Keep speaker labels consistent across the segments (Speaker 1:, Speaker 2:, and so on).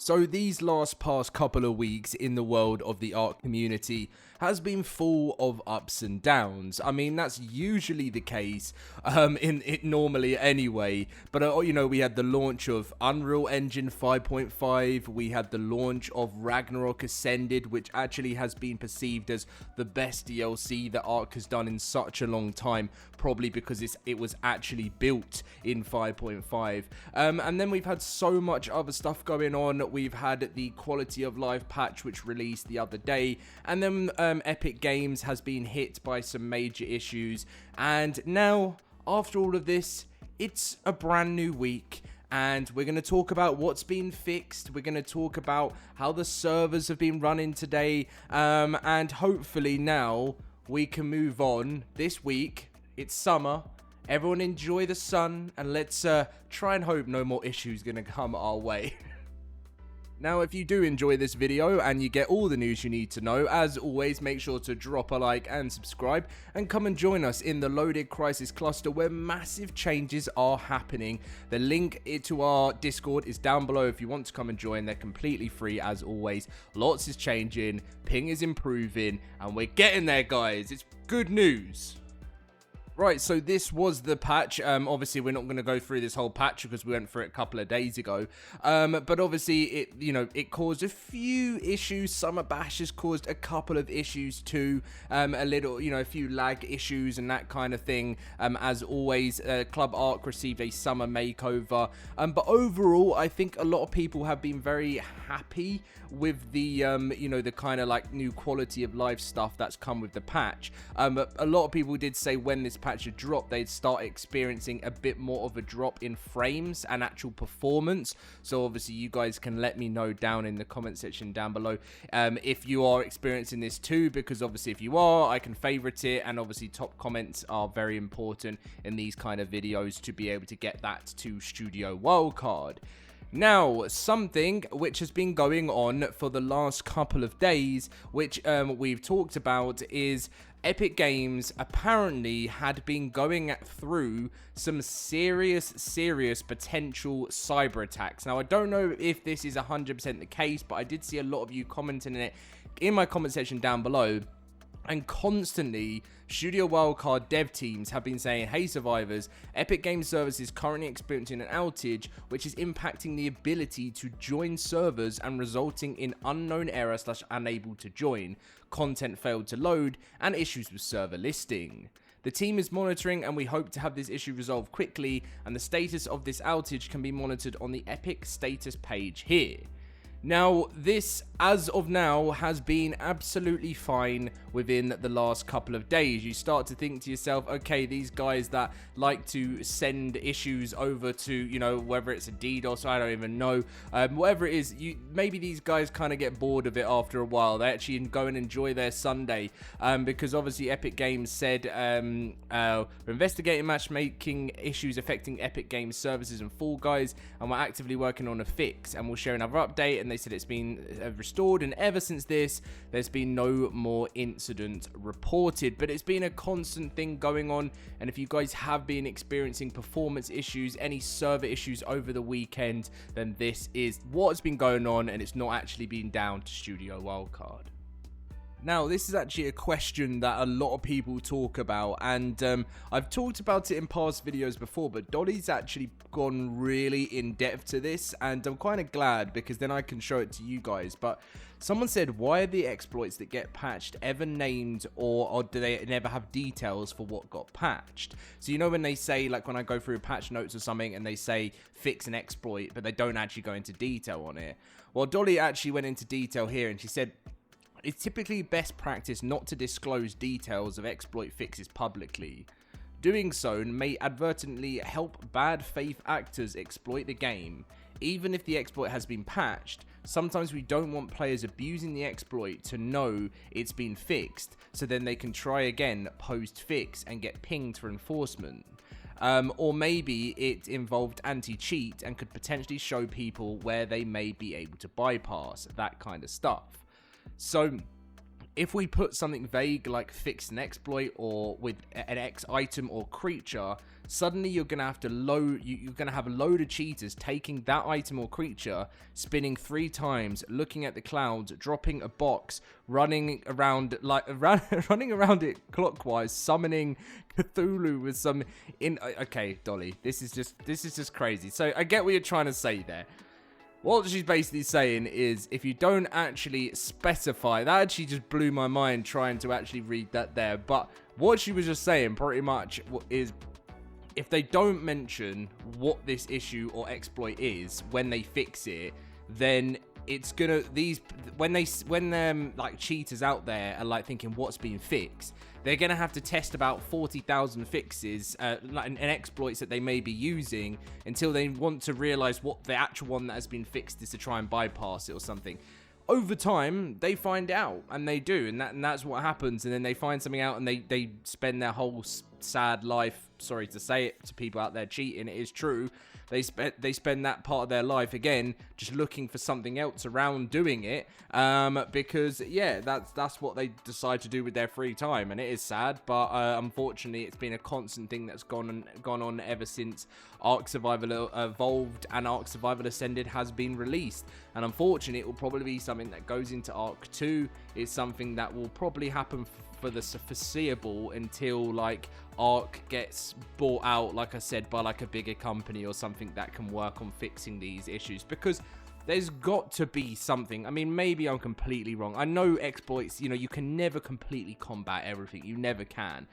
Speaker 1: So these past couple of weeks in the world of the ARK community has been full of ups and downs. I mean, that's usually the case in it normally anyway. But you know, we had the launch of Unreal Engine 5.5. We had the launch of Ragnarok Ascended, which actually has been perceived as the best DLC that ARK has done in such a long time, probably because it was actually built in 5.5. And then we've had so much other stuff going on. We've had the quality of life patch, which released the other day, and then Epic Games has been hit by some major issues, and now after all of this, it's a brand new week, and we're going to talk about what's been fixed. We're going to talk about how the servers have been running today, and hopefully now we can move on. This week, it's summer. Everyone enjoy the sun, and let's try and hope no more issues going to come our way. Now, if you do enjoy this video and you get all the news you need to know, as always, make sure to drop a like and subscribe, and come and join us in the LoadedCrysis cluster where massive changes are happening. The link to our Discord is down below if you want to come and join. They're completely free as always. Lots is changing, ping is improving, and we're getting there, guys. It's good news. Right, so this was the patch. Obviously, we're not going to go through this whole patch because we went through it a couple of days ago. But obviously, it caused a few issues. Summer Bash has caused a couple of issues too. A few lag issues and that kind of thing. As always, Club ARK received a summer makeover. But overall, I think a lot of people have been very happy with the, the kind of like new quality of life stuff that's come with the patch. But a lot of people did say when this patch had dropped, they'd start experiencing a bit more of a drop in frames and actual performance. So obviously you guys can let me know down in the comment section down below if you are experiencing this too, because obviously if you are, I can favorite it, and obviously top comments are very important in these kind of videos to be able to get that to Studio Wildcard. Now, something which has been going on for the last couple of days, which we've talked about, is Epic Games apparently had been going through some serious potential cyber attacks. Now, I don't know if this is 100% the case, but I did see a lot of you commenting on it in my comment section down below. And constantly, Studio Wildcard dev teams have been saying, hey survivors, Epic Games Service is currently experiencing an outage which is impacting the ability to join servers and resulting in unknown error / unable to join, content failed to load, and issues with server listing. The team is monitoring, and we hope to have this issue resolved quickly, and the status of this outage can be monitored on the Epic status page here. Now, this, as of now, has been absolutely fine within the last couple of days. You start to think to yourself, okay, these guys that like to send issues over to, whether it's a DDoS, I don't even know, whatever it is, maybe these guys kind of get bored of it after a while. They actually go and enjoy their Sunday, because obviously Epic Games said, we're investigating matchmaking issues affecting Epic Games services and Fall Guys, and we're actively working on a fix, and we'll share another update. And they said it's been restored, and ever since this, there's been no more incident reported. But it's been a constant thing going on, and if you guys have been experiencing performance issues, any server issues over the weekend, then this is what's been going on, and it's not actually been down to Studio Wildcard. Now, this is actually a question that a lot of people talk about, and I've talked about it in past videos before, but Dolly's actually gone really in depth to this, and I'm kind of glad because then I can show it to you guys. But someone said, why are the exploits that get patched ever named, or do they never have details for what got patched? So when they say, like when I go through patch notes or something and they say fix an exploit, but they don't actually go into detail on it. Well, Dolly actually went into detail here, and she said, it's typically best practice not to disclose details of exploit fixes publicly. Doing so may advertently help bad faith actors exploit the game. Even if the exploit has been patched, sometimes we don't want players abusing the exploit to know it's been fixed, so then they can try again post-fix and get pinged for enforcement. Or maybe it involved anti-cheat and could potentially show people where they may be able to bypass, that kind of stuff. So if we put something vague like fixed an exploit or with an X item or creature, suddenly you're going to have to load, you're going to have a load of cheaters taking that item or creature, spinning 3 times, looking at the clouds, dropping a box, running around running around it clockwise, summoning Cthulhu with some okay, Dolly, this is just crazy. So I get what you're trying to say there. What she's basically saying is, if you don't actually specify, that actually just blew my mind trying to actually read that there, but what she was just saying pretty much is, if they don't mention what this issue or exploit is when they fix it, then it's gonna, when like cheaters out there are like thinking what's being fixed, they're gonna have to test about 40,000 fixes and exploits that they may be using until they want to realize what the actual one that has been fixed is, to try and bypass it or something. Over time, they find out, and they do, and that's what happens. And then they find something out, and they spend their whole sad life, sorry to say it to people out there cheating, it is true, they spend that part of their life again just looking for something else around doing it, because yeah, that's what they decide to do with their free time, and it is sad, but unfortunately it's been a constant thing that's gone on ever since ARK Survival Evolved and ARK Survival Ascended has been released. And unfortunately it will probably be something that goes into ARK 2. It's something that will probably happen for the foreseeable until like ARK gets bought out, like I said, by like a bigger company or something that can work on fixing these issues, because there's got to be something. I mean, maybe I'm completely wrong. I know exploits, you know, you can never completely combat everything, you never can,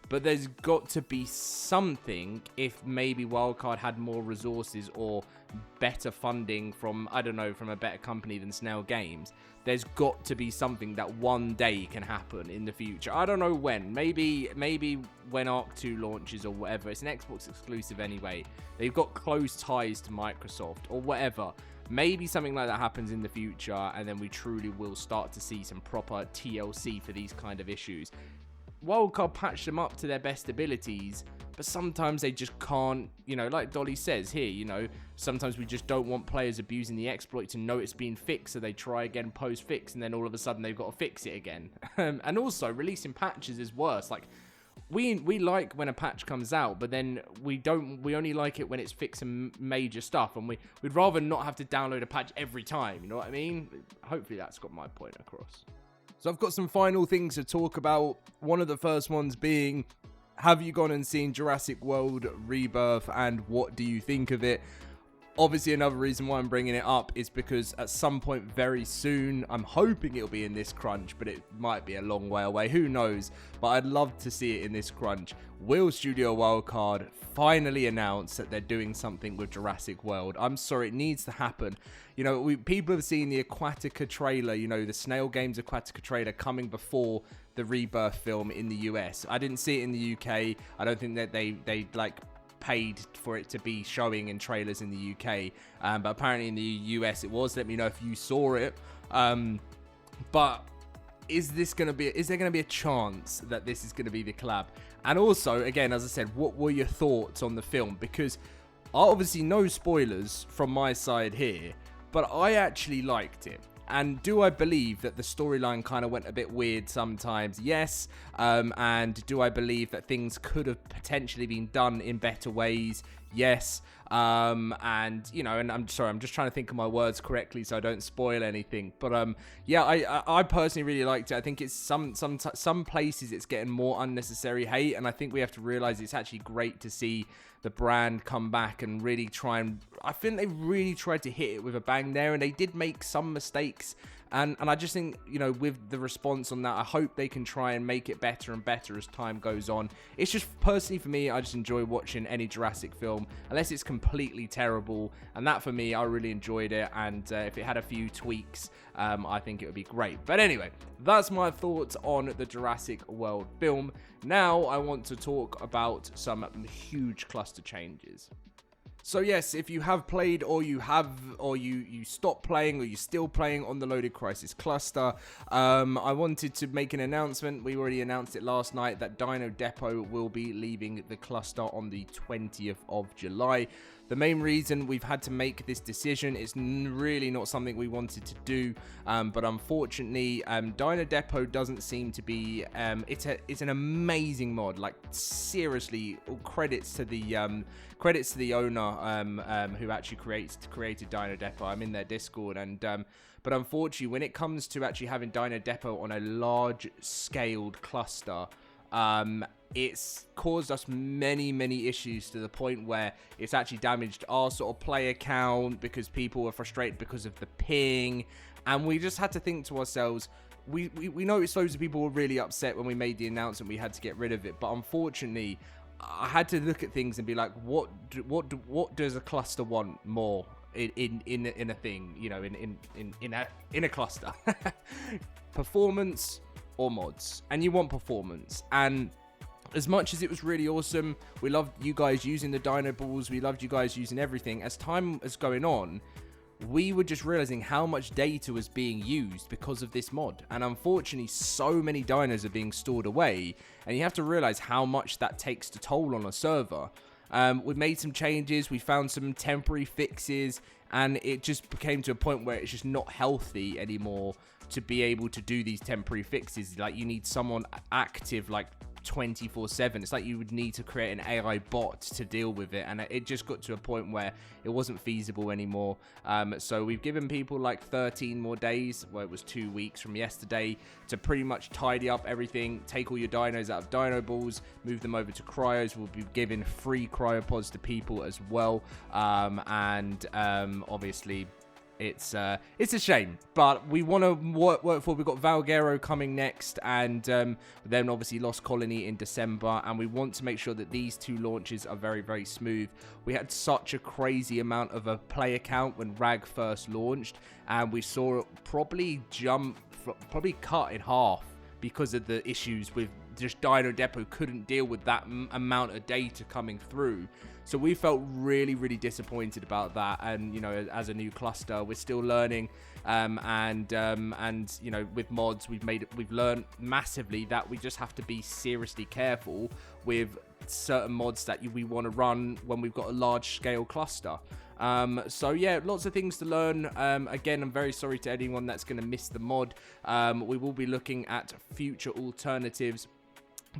Speaker 1: but there's got to be something. If maybe Wildcard had more resources or better funding from, I don't know, from a better company than Snail Games, there's got to be something that one day can happen in the future. I don't know when. Maybe when ARK 2 launches or whatever. It's an Xbox exclusive anyway. They've got close ties to Microsoft or whatever. Maybe something like that happens in the future, and then we truly will start to see some proper TLC for these kind of issues. Wildcard patched them up to their best abilities, but sometimes they just can't, you know, like Dolly says here, you know, sometimes we just don't want players abusing the exploit to know it's been fixed, so they try again post-fix, and then all of a sudden they've got to fix it again. And also, releasing patches is worse. Like, we like when a patch comes out, but then we only like it when it's fixing major stuff, and we'd rather not have to download a patch every time, you know what I mean? Hopefully that's got my point across. So I've got some final things to talk about. One of the first ones being, have you gone and seen Jurassic World Rebirth, and what do you think of it? Obviously, another reason why I'm bringing it up is because at some point very soon, I'm hoping it'll be in this crunch, but it might be a long way away, who knows, but I'd love to see it in this crunch. Will Studio Wildcard finally announce that they're doing something with Jurassic World? I'm sorry, it needs to happen. You know, people have seen the Aquatica trailer, you know, the Snail Games Aquatica trailer coming before the Rebirth film in the US. I didn't see it in the UK. I don't think that they like paid for it to be showing in trailers in the UK, but apparently in the US it was. Let me know if you saw it. But is there going to be a chance that this is going to be the collab? And also, again, as I said, what were your thoughts on the film? Because obviously no spoilers from my side here, but I actually liked it. And do I believe that the storyline kind of went a bit weird sometimes? Yes. And do I believe that things could have potentially been done in better ways? Yes. And, you know, and I'm sorry, I'm just trying to think of my words correctly so I don't spoil anything. But, yeah, I personally really liked it. I think it's some places it's getting more unnecessary hate. And I think we have to realize it's actually great to see the brand come back and really try and... I think they really tried to hit it with a bang there, and they did make some mistakes. And I just think, you know, with the response on that, I hope they can try and make it better and better as time goes on. It's just, personally for me, I just enjoy watching any Jurassic film, unless it's completely terrible. And that, for me, I really enjoyed it. And if it had a few tweaks, I think it would be great. But anyway, that's my thoughts on the Jurassic World film. Now, I want to talk about some huge cluster changes. So yes, if you have played or you stopped playing or you're still playing on the LoadedCrysis cluster, I wanted to make an announcement. We already announced it last night that Dino Depot will be leaving the cluster on the 20th of July. The main reason we've had to make this decision is really not something we wanted to do, but unfortunately, Dino Depot doesn't seem to be. It's an amazing mod. Like, seriously, all credits to the owner who actually created Dino Depot. I'm in their Discord, and but unfortunately, when it comes to actually having Dino Depot on a large scaled cluster, it's caused us many issues, to the point where it's actually damaged our sort of player count because people were frustrated because of the ping, and we just had to think to ourselves, we noticed loads of people were really upset when we made the announcement we had to get rid of it, but unfortunately I had to look at things and be like, what does a cluster want more in a thing, you know, in a cluster? Performance or mods? And you want performance. And as much as it was really awesome, we loved you guys using the dino balls, we loved you guys using everything, as time was going on, we were just realizing how much data was being used because of this mod. And unfortunately, so many dinos are being stored away, and you have to realize how much that takes to toll on a server. We've made some changes, we found some temporary fixes, and it just became to a point where it's just not healthy anymore to be able to do these temporary fixes. Like, you need someone active, like, 24/7. It's like you would need to create an AI bot to deal with it, and it just got to a point where it wasn't feasible anymore. So we've given people like 13 more days, well, it was 2 weeks from yesterday, to pretty much tidy up everything, take all your dinos out of dino balls, move them over to cryos. We'll be giving free cryopods to people as well, and obviously it's a shame, but we want to work for. We've got Valguero coming next, and then obviously Lost Colony in December, and we want to make sure that these two launches are very smooth. We had such a crazy amount of a player count when Rag first launched, and we saw it probably cut in half because of the issues with just Dino Depot couldn't deal with that amount of data coming through. So we felt really disappointed about that. And, you know, as a new cluster, we're still learning, and you know, with mods, we've learned massively that we just have to be seriously careful with certain mods that we want to run when we've got a large scale cluster. So yeah, lots of things to learn. Again, I'm very sorry to anyone that's going to miss the mod. We will be looking at future alternatives,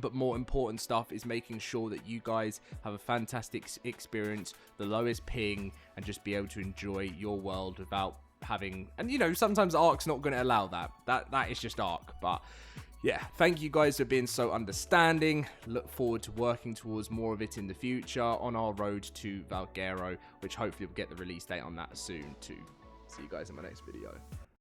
Speaker 1: but more important stuff is making sure that you guys have a fantastic experience, the lowest ping, and just be able to enjoy your world without having, and you know, sometimes ARK's not going to allow that. That is just ARK. But yeah, thank you guys for being so understanding. Look forward to working towards more of it in the future on our road to Valguero, which hopefully we'll get the release date on that soon too. See you guys in my next video.